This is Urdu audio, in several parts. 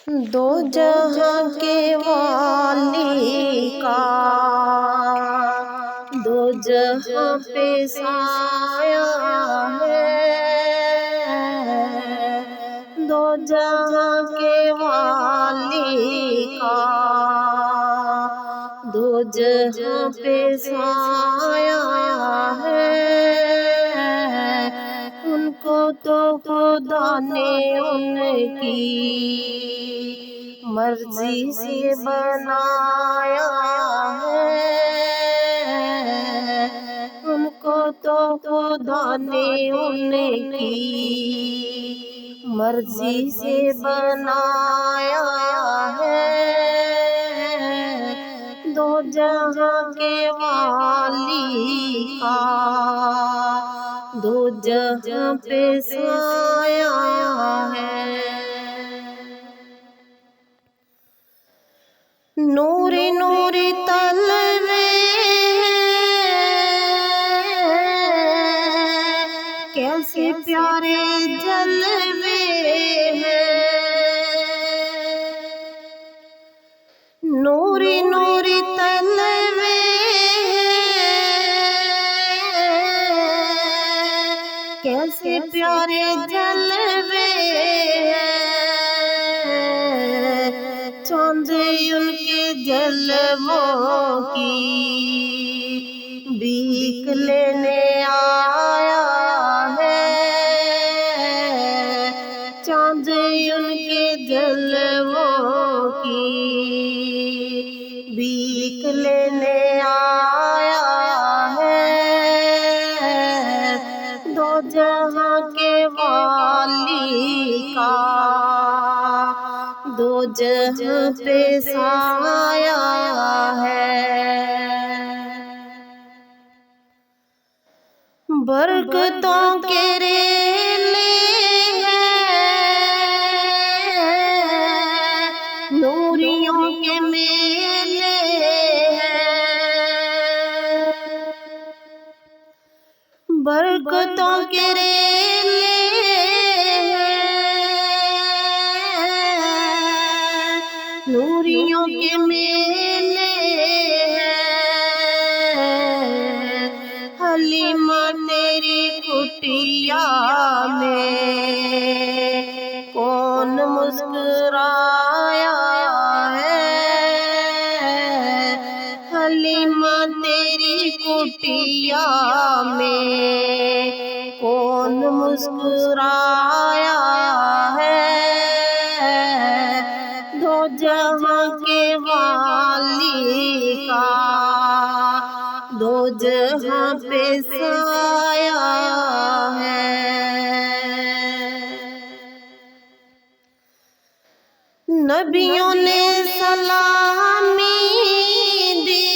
دو جہاں کے والی کا دو جہاں پہ سایہ ہے، دو جہاں کے والی کا دو جہاں پہ سایہ ہے، ان کو تو خدا نے ان کی مرضی سے بنایا ہے، ان کو تو خدا نے ان کی مرضی سے بنایا ہے، دو جہاں کے والی کا دو جہاں پہ سایہ ہے۔ نوری نوری تلوے کیسے پیارے جلوے ہیں، نوری نوری تلوے کیسے پیارے جلوے ہیں، چاند ان کے جلووں کی بیک لینے آیا ہے، چاند ان کے جلووں کی بیک لینے آیا ہے، دو جہاں کے والی کا دو جہاں پہ سایہ ہے۔ برکتوں کے ریلے ہیں، نوریوں کے میلے ہیں، برکتوں کے ریلے ہیں، نوریوں کے میلے ہیں، حلیمہ تیری کٹیا میں کون مسکرایا ہے، حلیمہ تیری کٹیا میں کون مسکرایا ہے، دو جہاں کے والی کا دو جہاں پہ سایہ ہے۔ نبیوں نے سلامی دی،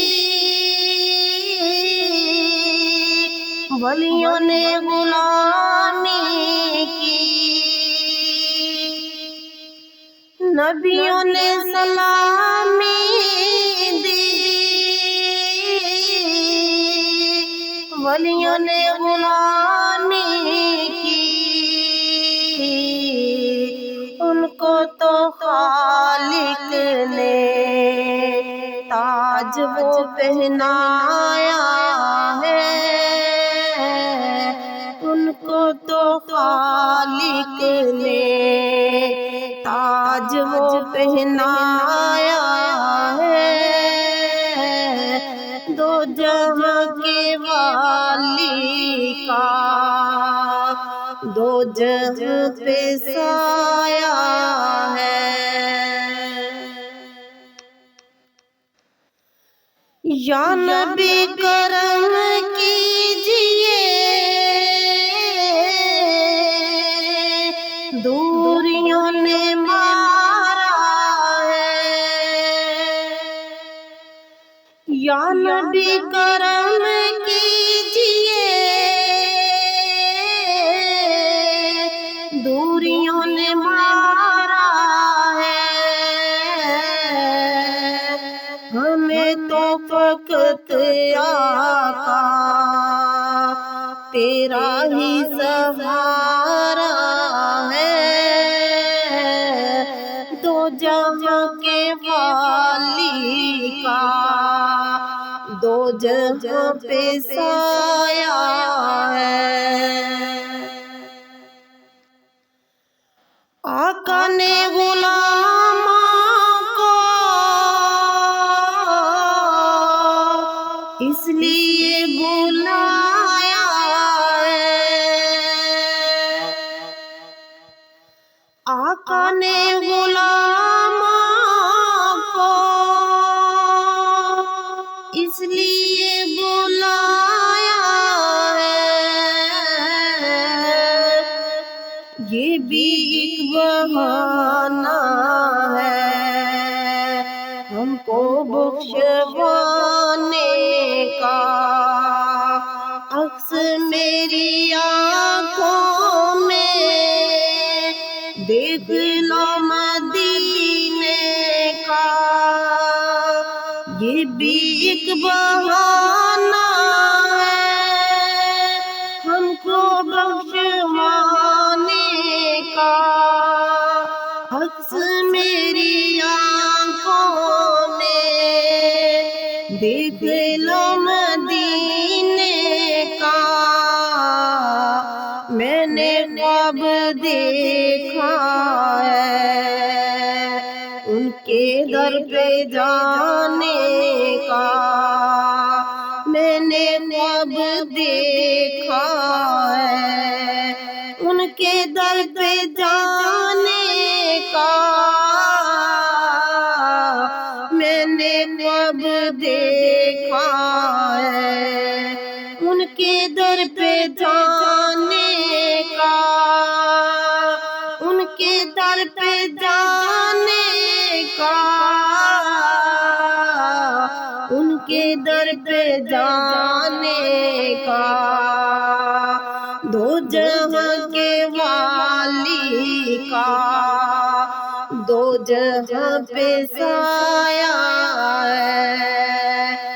ولیوں نے غلامی کی، نبیوں نے سلامی دی، ولیوں نے غلامی کی، ان کو تو خالق نے تاج وہ پہنایا ہے، ان کو تو خالق نے تاج وہ پہنایا ہے، دو جہاں کے والی کا دو جہاں پہ سایہ ہے۔ یا نبی کرم کیجئے، دوریوں نے مارا ہے، یا نبی کرم کیجئے، دوریوں نے مارا ہے، ہمیں تو فقط آقا تیرا ہی سہارا ہے، دو کے والی کا دو جہاں پہ سایہ ہے۔ آقا نے غلاموں کو اس لیے بلایا ہے، آقا نے غلاموں کو اس لیے بلایا ہے، یہ بھی ایک بہانہ ہے ہم کو بخشوانے کا، عکس میری آنکھوں میں دیکھ لو مدینے کا، یہ بھی ایک بہانہ ہے ہم کو بخشوانے کا، عکس میری آنکھوں میں دیکھ لو مدینے کا۔ میں نے خواب دیکھا ہے ان کے در پہ جانے کا، میں نے خواب دیکھا ہے ان کے در پہ جانے کا، میں نے خواب دیکھا ہے ان کے در پہ جانے کا، ان کے در پہ جانے کا، ان کے در پہ جانے کا، دو جہاں کے والی کا دو جہاں پہ سایہ ہے۔